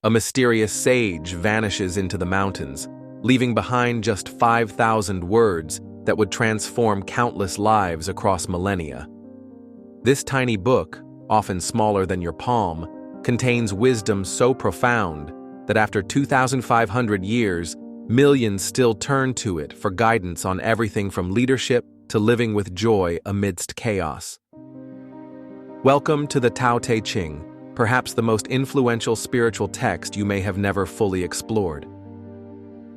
A mysterious sage vanishes into the mountains, leaving behind just 5,000 words that would transform countless lives across millennia. This tiny book, often smaller than your palm, contains wisdom so profound that after 2,500 years, millions still turn to it for guidance on everything from leadership to living with joy amidst chaos. Welcome to the Tao Te Ching, perhaps the most influential spiritual text you may have never fully explored.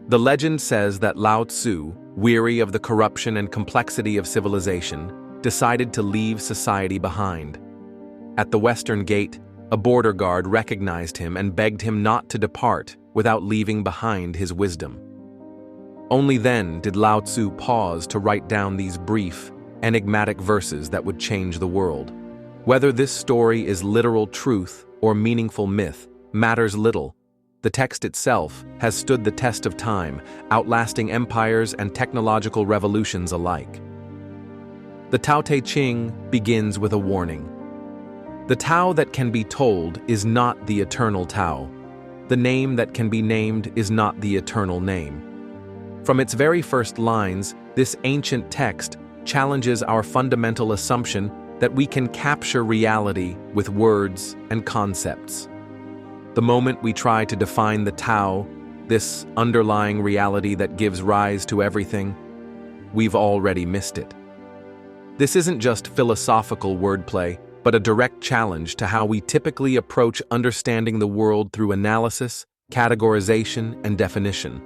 The legend says that Lao Tzu, weary of the corruption and complexity of civilization, decided to leave society behind. At the Western Gate, a border guard recognized him and begged him not to depart without leaving behind his wisdom. Only then did Lao Tzu pause to write down these brief, enigmatic verses that would change the world. Whether this story is literal truth or meaningful myth matters little. The text itself has stood the test of time, outlasting empires and technological revolutions alike. The Tao Te Ching begins with a warning. The Tao that can be told is not the eternal Tao. The name that can be named is not the eternal name. From its very first lines, this ancient text challenges our fundamental assumption that we can capture reality with words and concepts. The moment we try to define the Tao, this underlying reality that gives rise to everything, we've already missed it. This isn't just philosophical wordplay, but a direct challenge to how we typically approach understanding the world through analysis, categorization, and definition.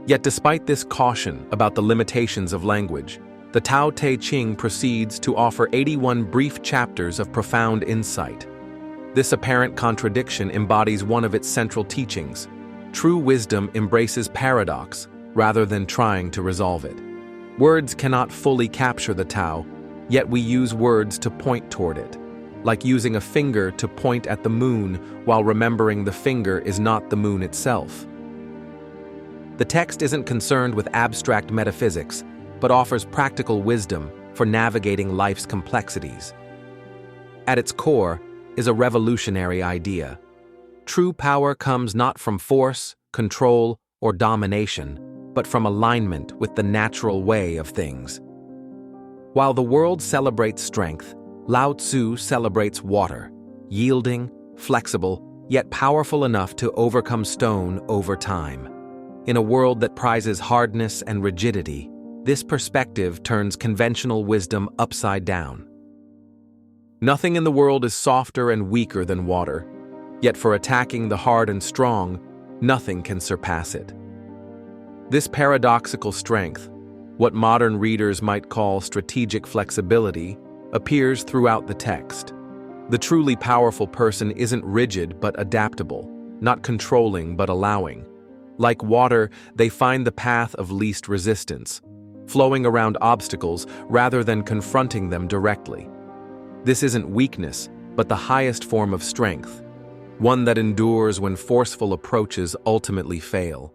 Yet despite this caution about the limitations of language, the Tao Te Ching proceeds to offer 81 brief chapters of profound insight. This apparent contradiction embodies one of its central teachings. True wisdom embraces paradox rather than trying to resolve it. Words cannot fully capture the Tao, yet we use words to point toward it, like using a finger to point at the moon while remembering the finger is not the moon itself. The text isn't concerned with abstract metaphysics, but offers practical wisdom for navigating life's complexities. At its core is a revolutionary idea. True power comes not from force, control, or domination, but from alignment with the natural way of things. While the world celebrates strength, Lao Tzu celebrates water, yielding, flexible, yet powerful enough to overcome stone over time. In a world that prizes hardness and rigidity, this perspective turns conventional wisdom upside down. Nothing in the world is softer and weaker than water, yet for attacking the hard and strong, nothing can surpass it. This paradoxical strength, what modern readers might call strategic flexibility, appears throughout the text. The truly powerful person isn't rigid but adaptable, not controlling but allowing. Like water, they find the path of least resistance, flowing around obstacles rather than confronting them directly. This isn't weakness, but the highest form of strength, one that endures when forceful approaches ultimately fail.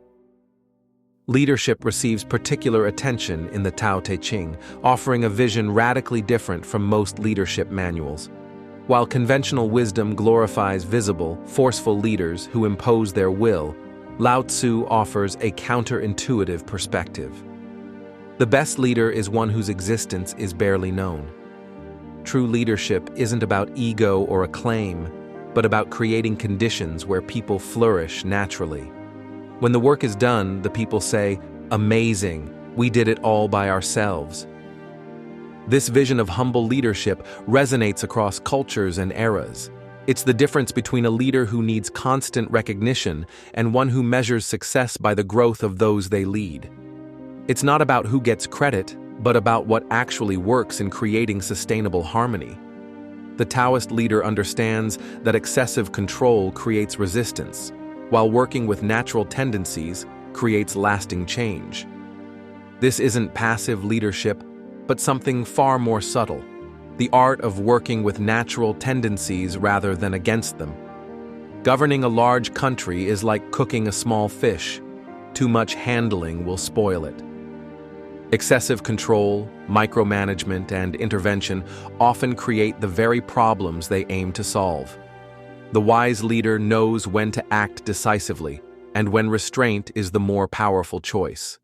Leadership receives particular attention in the Tao Te Ching, offering a vision radically different from most leadership manuals. While conventional wisdom glorifies visible, forceful leaders who impose their will, Lao Tzu offers a counterintuitive perspective. The best leader is one whose existence is barely known. True leadership isn't about ego or acclaim, but about creating conditions where people flourish naturally. When the work is done, the people say, "Amazing, we did it all by ourselves." This vision of humble leadership resonates across cultures and eras. It's the difference between a leader who needs constant recognition and one who measures success by the growth of those they lead. It's not about who gets credit, but about what actually works in creating sustainable harmony. The Taoist leader understands that excessive control creates resistance, while working with natural tendencies creates lasting change. This isn't passive leadership, but something far more subtle, the art of working with natural tendencies rather than against them. Governing a large country is like cooking a small fish. Too much handling will spoil it. Excessive control, micromanagement, and intervention often create the very problems they aim to solve. The wise leader knows when to act decisively, and when restraint is the more powerful choice.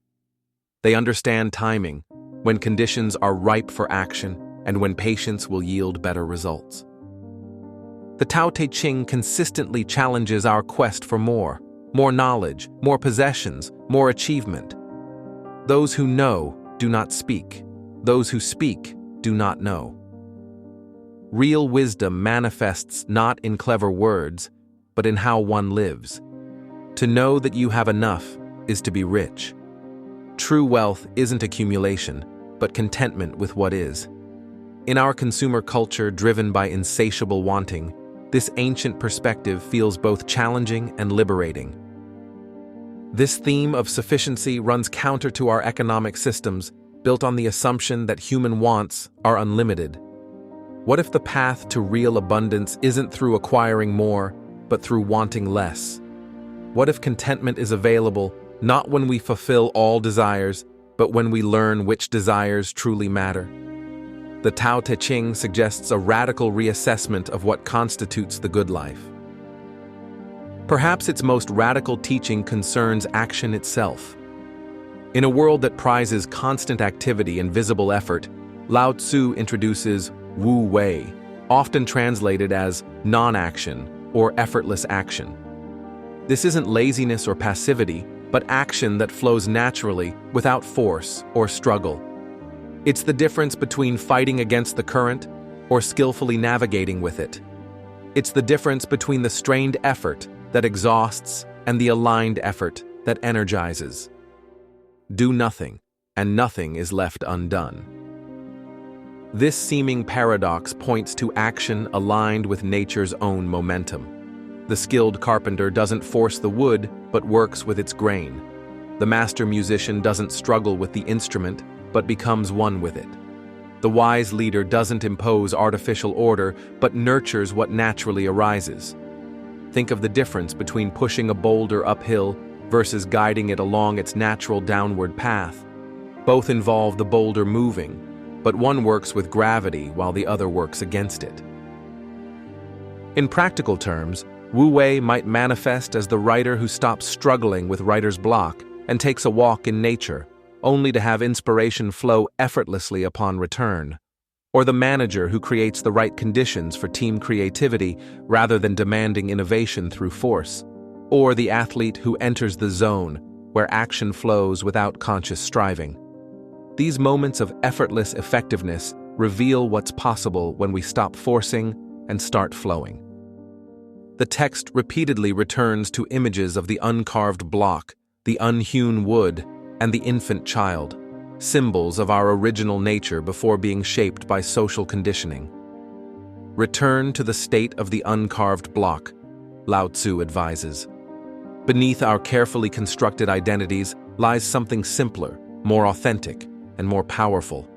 They understand timing, when conditions are ripe for action, and when patience will yield better results. The Tao Te Ching consistently challenges our quest for more knowledge, more possessions, more achievement. Those who know do not speak. Those who speak do not know. Real wisdom manifests not in clever words, but in how one lives. To know that you have enough is to be rich. True wealth isn't accumulation, but contentment with what is. In our consumer culture driven by insatiable wanting, this ancient perspective feels both challenging and liberating. This theme of sufficiency runs counter to our economic systems, built on the assumption that human wants are unlimited. What if the path to real abundance isn't through acquiring more, but through wanting less? What if contentment is available not when we fulfill all desires, but when we learn which desires truly matter? The Tao Te Ching suggests a radical reassessment of what constitutes the good life. Perhaps its most radical teaching concerns action itself. In a world that prizes constant activity and visible effort, Lao Tzu introduces Wu Wei, often translated as non-action or effortless action. This isn't laziness or passivity, but action that flows naturally without force or struggle. It's the difference between fighting against the current or skillfully navigating with it. It's the difference between the strained effort that exhausts and the aligned effort that energizes. Do nothing, and nothing is left undone. This seeming paradox points to action aligned with nature's own momentum. The skilled carpenter doesn't force the wood, but works with its grain. The master musician doesn't struggle with the instrument, but becomes one with it. The wise leader doesn't impose artificial order, but nurtures what naturally arises. Think of the difference between pushing a boulder uphill versus guiding it along its natural downward path. Both involve the boulder moving, but one works with gravity while the other works against it. In practical terms, Wu Wei might manifest as the writer who stops struggling with writer's block and takes a walk in nature, only to have inspiration flow effortlessly upon return. Or the manager who creates the right conditions for team creativity rather than demanding innovation through force. Or the athlete who enters the zone, where action flows without conscious striving. These moments of effortless effectiveness reveal what's possible when we stop forcing and start flowing. The text repeatedly returns to images of the uncarved block, the unhewn wood, and the infant child, symbols of our original nature before being shaped by social conditioning. Return to the state of the uncarved block, Lao Tzu advises. Beneath our carefully constructed identities lies something simpler, more authentic, and more powerful.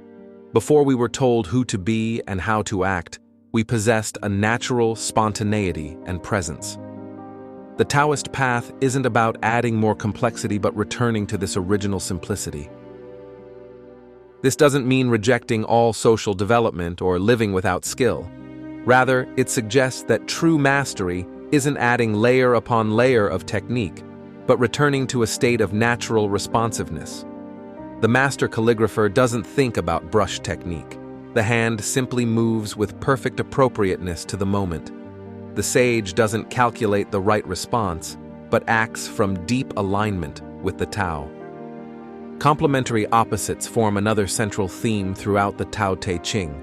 Before we were told who to be and how to act, we possessed a natural spontaneity and presence. The Taoist path isn't about adding more complexity but returning to this original simplicity. This doesn't mean rejecting all social development or living without skill. Rather, it suggests that true mastery isn't adding layer upon layer of technique, but returning to a state of natural responsiveness. The master calligrapher doesn't think about brush technique. The hand simply moves with perfect appropriateness to the moment. The sage doesn't calculate the right response, but acts from deep alignment with the Tao. Complementary opposites form another central theme throughout the Tao Te Ching.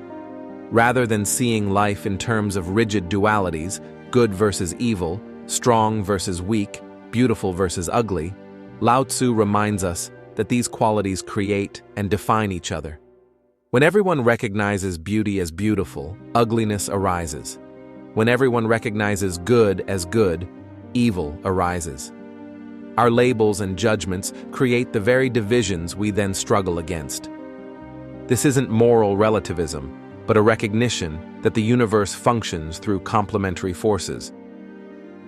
Rather than seeing life in terms of rigid dualities, good versus evil, strong versus weak, beautiful versus ugly, Lao Tzu reminds us that these qualities create and define each other. When everyone recognizes beauty as beautiful, ugliness arises. When everyone recognizes good as good, evil arises. Our labels and judgments create the very divisions we then struggle against. This isn't moral relativism, but a recognition that the universe functions through complementary forces.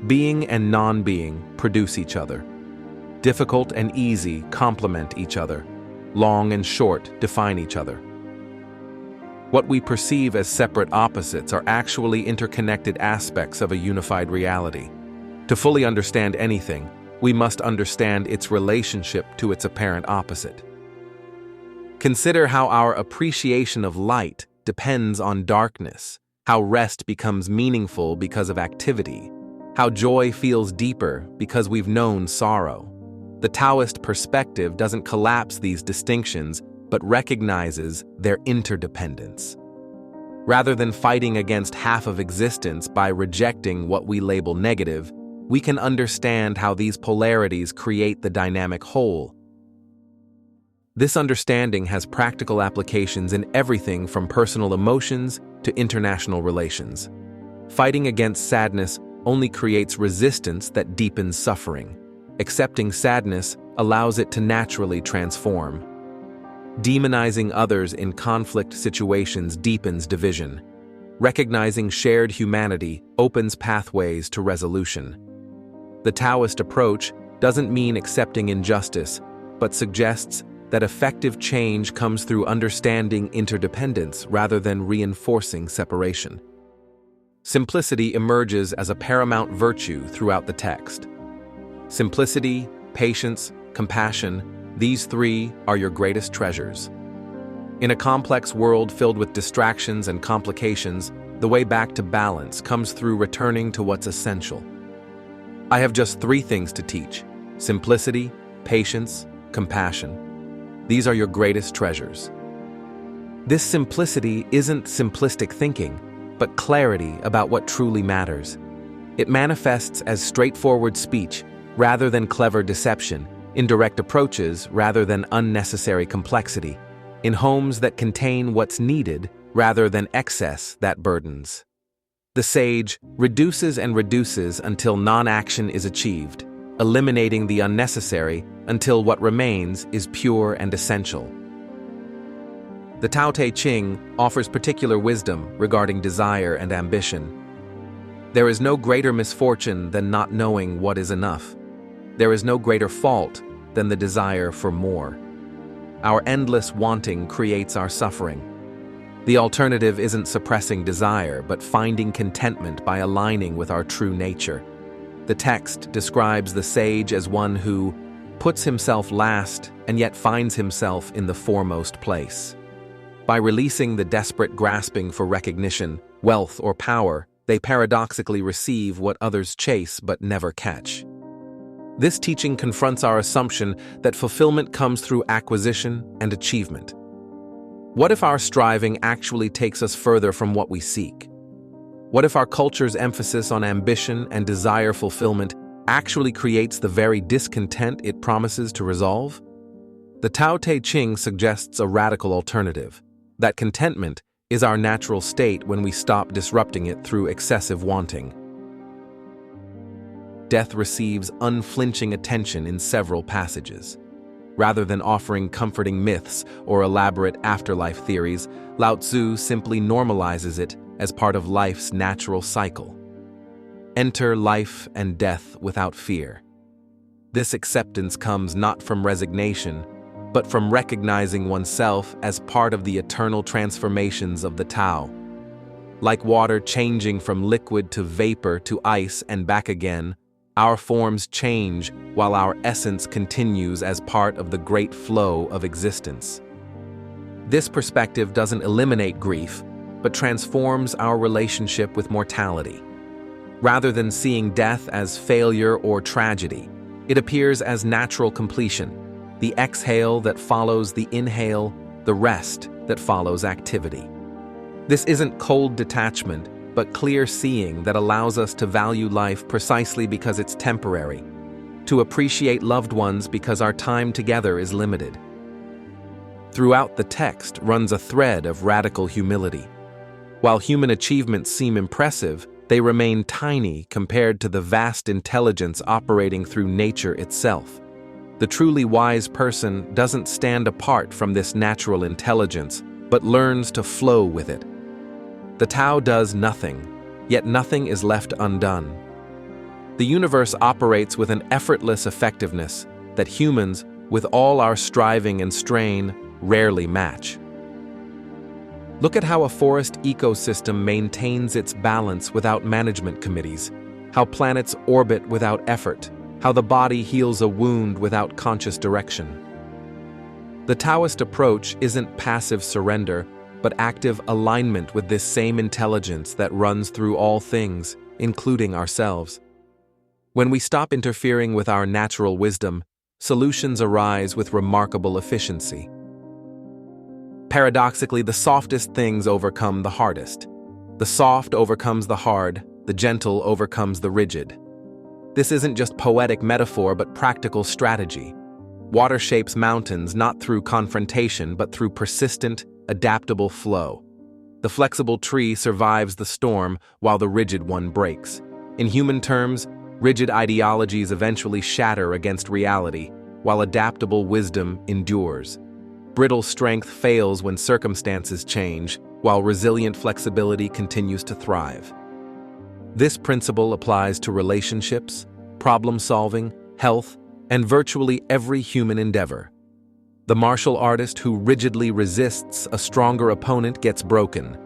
Being and non-being produce each other. Difficult and easy complement each other. Long and short define each other. What we perceive as separate opposites are actually interconnected aspects of a unified reality. To fully understand anything, we must understand its relationship to its apparent opposite. Consider how our appreciation of light depends on darkness, how rest becomes meaningful because of activity, how joy feels deeper because we've known sorrow. The Taoist perspective doesn't collapse these distinctions, but recognizes their interdependence. Rather than fighting against half of existence by rejecting what we label negative, we can understand how these polarities create the dynamic whole. This understanding has practical applications in everything from personal emotions to international relations. Fighting against sadness only creates resistance that deepens suffering. Accepting sadness allows it to naturally transform. Demonizing others in conflict situations deepens division. Recognizing shared humanity opens pathways to resolution. The Taoist approach doesn't mean accepting injustice, but suggests that effective change comes through understanding interdependence rather than reinforcing separation. Simplicity emerges as a paramount virtue throughout the text. Simplicity, patience, compassion, these three are your greatest treasures. In a complex world filled with distractions and complications, the way back to balance comes through returning to what's essential. I have just 3 things to teach: simplicity, patience, compassion. These are your greatest treasures. This simplicity isn't simplistic thinking, but clarity about what truly matters. It manifests as straightforward speech rather than clever deception, in direct approaches rather than unnecessary complexity, in homes that contain what's needed rather than excess that burdens. The sage reduces and reduces until non-action is achieved, eliminating the unnecessary until what remains is pure and essential. The Tao Te Ching offers particular wisdom regarding desire and ambition. There is no greater misfortune than not knowing what is enough. There is no greater fault than the desire for more. Our endless wanting creates our suffering. The alternative isn't suppressing desire, but finding contentment by aligning with our true nature. The text describes the sage as one who puts himself last and yet finds himself in the foremost place. By releasing the desperate grasping for recognition, wealth, or power, they paradoxically receive what others chase but never catch. This teaching confronts our assumption that fulfillment comes through acquisition and achievement. What if our striving actually takes us further from what we seek? What if our culture's emphasis on ambition and desire fulfillment actually creates the very discontent it promises to resolve? The Tao Te Ching suggests a radical alternative, that contentment is our natural state when we stop disrupting it through excessive wanting. Death receives unflinching attention in several passages. Rather than offering comforting myths or elaborate afterlife theories, Lao Tzu simply normalizes it as part of life's natural cycle. Enter life and death without fear. This acceptance comes not from resignation, but from recognizing oneself as part of the eternal transformations of the Tao. Like water changing from liquid to vapor to ice and back again, our forms change while our essence continues as part of the great flow of existence. This perspective doesn't eliminate grief, but transforms our relationship with mortality. Rather than seeing death as failure or tragedy, it appears as natural completion, the exhale that follows the inhale, the rest that follows activity. This isn't cold detachment, but clear seeing that allows us to value life precisely because it's temporary, to appreciate loved ones because our time together is limited. Throughout the text runs a thread of radical humility. While human achievements seem impressive, they remain tiny compared to the vast intelligence operating through nature itself. The truly wise person doesn't stand apart from this natural intelligence, but learns to flow with it. The Tao does nothing, yet nothing is left undone. The universe operates with an effortless effectiveness that humans, with all our striving and strain, rarely match. Look at how a forest ecosystem maintains its balance without management committees, how planets orbit without effort, how the body heals a wound without conscious direction. The Taoist approach isn't passive surrender, but active alignment with this same intelligence that runs through all things, including ourselves. When we stop interfering with our natural wisdom, solutions arise with remarkable efficiency. Paradoxically, the softest things overcome the hardest. The soft overcomes the hard, the gentle overcomes the rigid. This isn't just poetic metaphor, but practical strategy. Water shapes mountains not through confrontation, but through persistent, adaptable flow. The flexible tree survives the storm while the rigid one breaks. In human terms, rigid ideologies eventually shatter against reality, while adaptable wisdom endures. Brittle strength fails when circumstances change, while resilient flexibility continues to thrive. This principle applies to relationships, problem-solving, health, and virtually every human endeavor. The martial artist who rigidly resists a stronger opponent gets broken.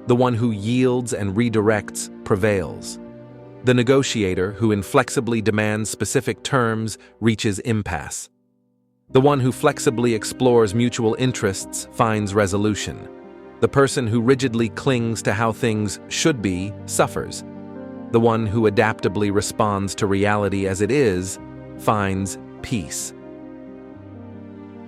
The one who yields and redirects prevails. The negotiator who inflexibly demands specific terms reaches impasse. The one who flexibly explores mutual interests finds resolution. The person who rigidly clings to how things should be suffers. The one who adaptably responds to reality as it is finds peace.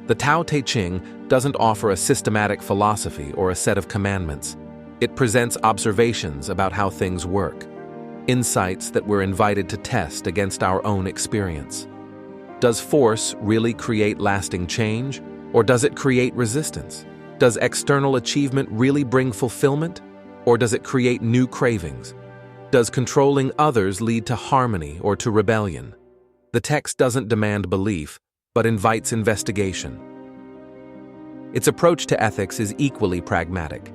The Tao Te Ching doesn't offer a systematic philosophy or a set of commandments. It presents observations about how things work, insights that we're invited to test against our own experience. Does force really create lasting change, or does it create resistance? Does external achievement really bring fulfillment, or does it create new cravings? Does controlling others lead to harmony or to rebellion? The text doesn't demand belief, but invites investigation. Its approach to ethics is equally pragmatic.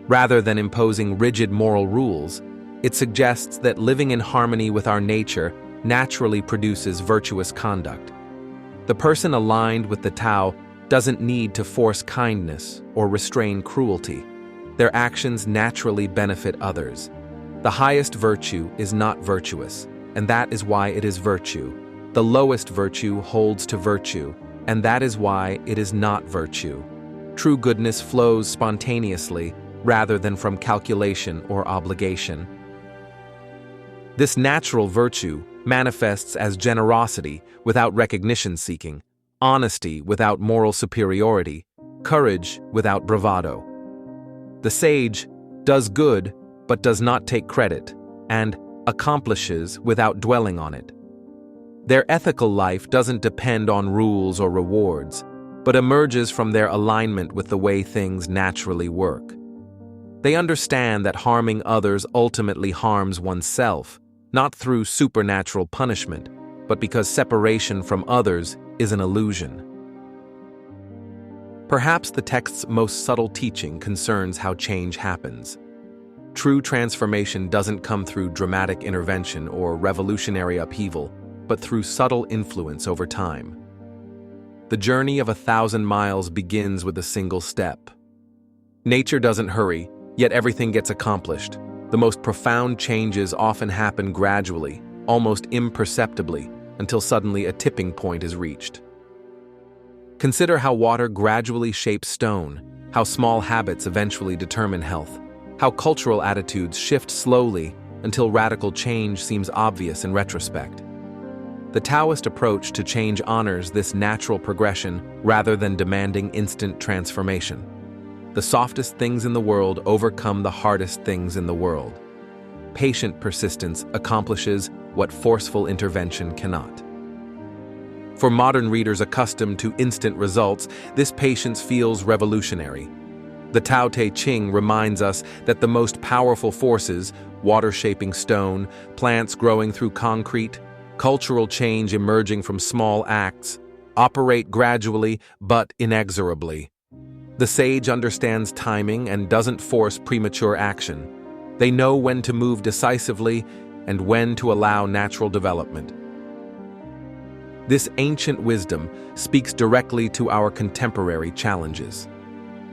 Rather than imposing rigid moral rules, it suggests that living in harmony with our nature naturally produces virtuous conduct. The person aligned with the Tao doesn't need to force kindness or restrain cruelty. Their actions naturally benefit others. The highest virtue is not virtuous, and that is why it is virtue. The lowest virtue holds to virtue, and that is why it is not virtue. True goodness flows spontaneously rather than from calculation or obligation. This natural virtue manifests as generosity without recognition seeking, honesty without moral superiority, courage without bravado. The sage does good but does not take credit, and accomplishes without dwelling on it. Their ethical life doesn't depend on rules or rewards, but emerges from their alignment with the way things naturally work. They understand that harming others ultimately harms oneself, not through supernatural punishment, but because separation from others is an illusion. Perhaps the text's most subtle teaching concerns how change happens. True transformation doesn't come through dramatic intervention or revolutionary upheaval, but through subtle influence over time. The journey of 1,000 miles begins with a single step. Nature doesn't hurry, yet everything gets accomplished. The most profound changes often happen gradually, almost imperceptibly, until suddenly a tipping point is reached. Consider how water gradually shapes stone, how small habits eventually determine health, how cultural attitudes shift slowly until radical change seems obvious in retrospect. The Taoist approach to change honors this natural progression rather than demanding instant transformation. The softest things in the world overcome the hardest things in the world. Patient persistence accomplishes what forceful intervention cannot. For modern readers accustomed to instant results, this patience feels revolutionary. The Tao Te Ching reminds us that the most powerful forces, water shaping stone, plants growing through concrete, cultural change emerging from small acts, operate gradually but inexorably. The sage understands timing and doesn't force premature action. They know when to move decisively and when to allow natural development. This ancient wisdom speaks directly to our contemporary challenges.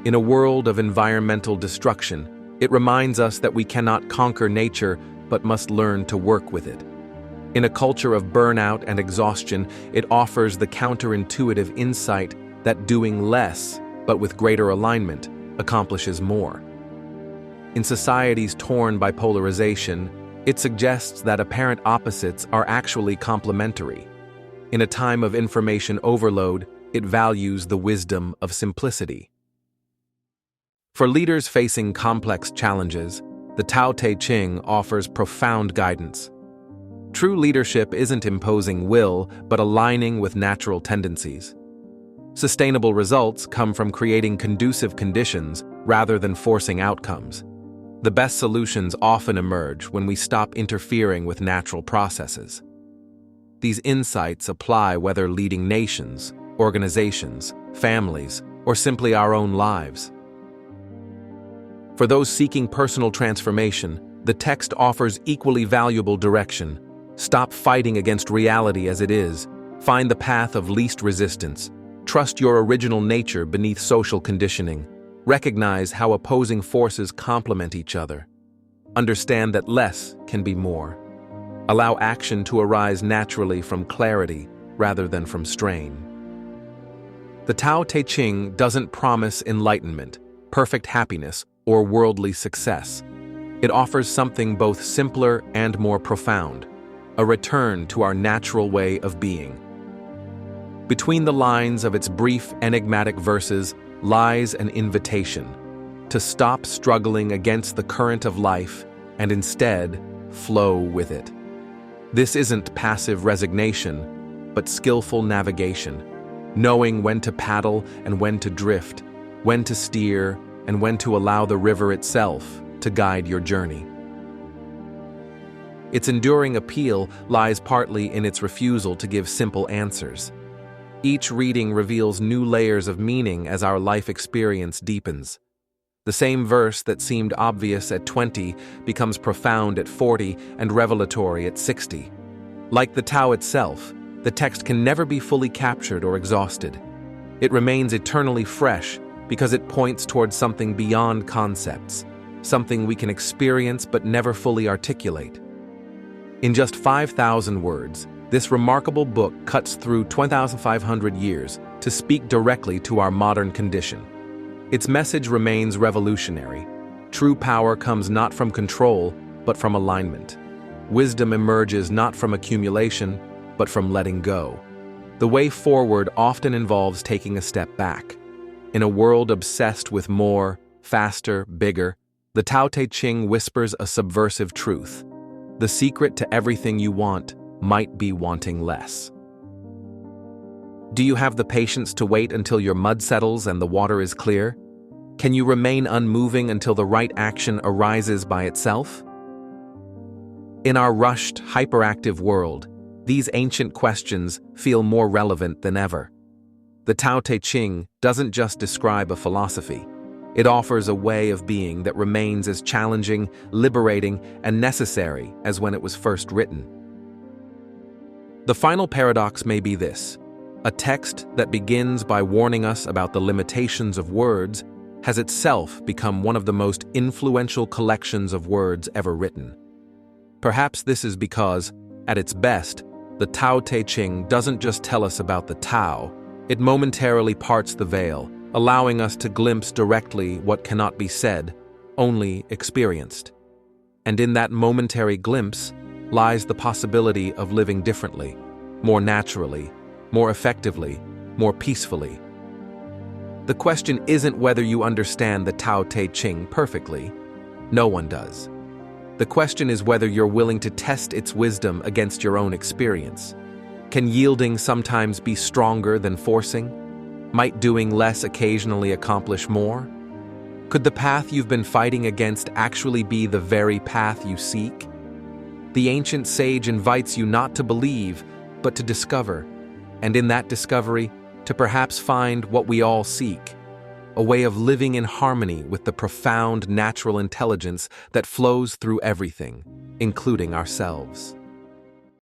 In a world of environmental destruction, it reminds us that we cannot conquer nature but must learn to work with it. In a culture of burnout and exhaustion, it offers the counterintuitive insight that doing less, but with greater alignment, accomplishes more. In societies torn by polarization, it suggests that apparent opposites are actually complementary. In a time of information overload, it values the wisdom of simplicity. For leaders facing complex challenges, the Tao Te Ching offers profound guidance. True leadership isn't imposing will, but aligning with natural tendencies. Sustainable results come from creating conducive conditions rather than forcing outcomes. The best solutions often emerge when we stop interfering with natural processes. These insights apply whether leading nations, organizations, families, or simply our own lives. For those seeking personal transformation, the text offers equally valuable direction. Stop fighting against reality as it is. Find the path of least resistance. Trust your original nature beneath social conditioning. Recognize how opposing forces complement each other. Understand that less can be more. Allow action to arise naturally from clarity rather than from strain. The Tao Te Ching doesn't promise enlightenment, perfect happiness, or worldly success. It offers something both simpler and more profound, a return to our natural way of being. Between the lines of its brief, enigmatic verses lies an invitation to stop struggling against the current of life and instead flow with it. This isn't passive resignation, but skillful navigation, knowing when to paddle and when to drift, when to steer and when to allow the river itself to guide your journey. Its enduring appeal lies partly in its refusal to give simple answers. Each reading reveals new layers of meaning as our life experience deepens. The same verse that seemed obvious at 20 becomes profound at 40 and revelatory at 60. Like the Tao itself, the text can never be fully captured or exhausted. It remains eternally fresh because it points towards something beyond concepts, something we can experience but never fully articulate. In just 5,000 words, this remarkable book cuts through 2,500 years to speak directly to our modern condition. Its message remains revolutionary. True power comes not from control, but from alignment. Wisdom emerges not from accumulation, but from letting go. The way forward often involves taking a step back. In a world obsessed with more, faster, bigger, the Tao Te Ching whispers a subversive truth. The secret to everything you want might be wanting less. Do you have the patience to wait until your mud settles and the water is clear? Can you remain unmoving until the right action arises by itself? In our rushed, hyperactive world, these ancient questions feel more relevant than ever. The Tao Te Ching doesn't just describe a philosophy. It offers a way of being that remains as challenging, liberating, and necessary as when it was first written. The final paradox may be this: a text that begins by warning us about the limitations of words has itself become one of the most influential collections of words ever written. Perhaps this is because, at its best, the Tao Te Ching doesn't just tell us about the Tao, it momentarily parts the veil, allowing us to glimpse directly what cannot be said, only experienced. And in that momentary glimpse lies the possibility of living differently, more naturally, more effectively, more peacefully. The question isn't whether you understand the Tao Te Ching perfectly. No one does. The question is whether you're willing to test its wisdom against your own experience. Can yielding sometimes be stronger than forcing? Might doing less occasionally accomplish more? Could the path you've been fighting against actually be the very path you seek? The ancient sage invites you not to believe, but to discover, and in that discovery, to perhaps find what we all seek, a way of living in harmony with the profound natural intelligence that flows through everything, including ourselves.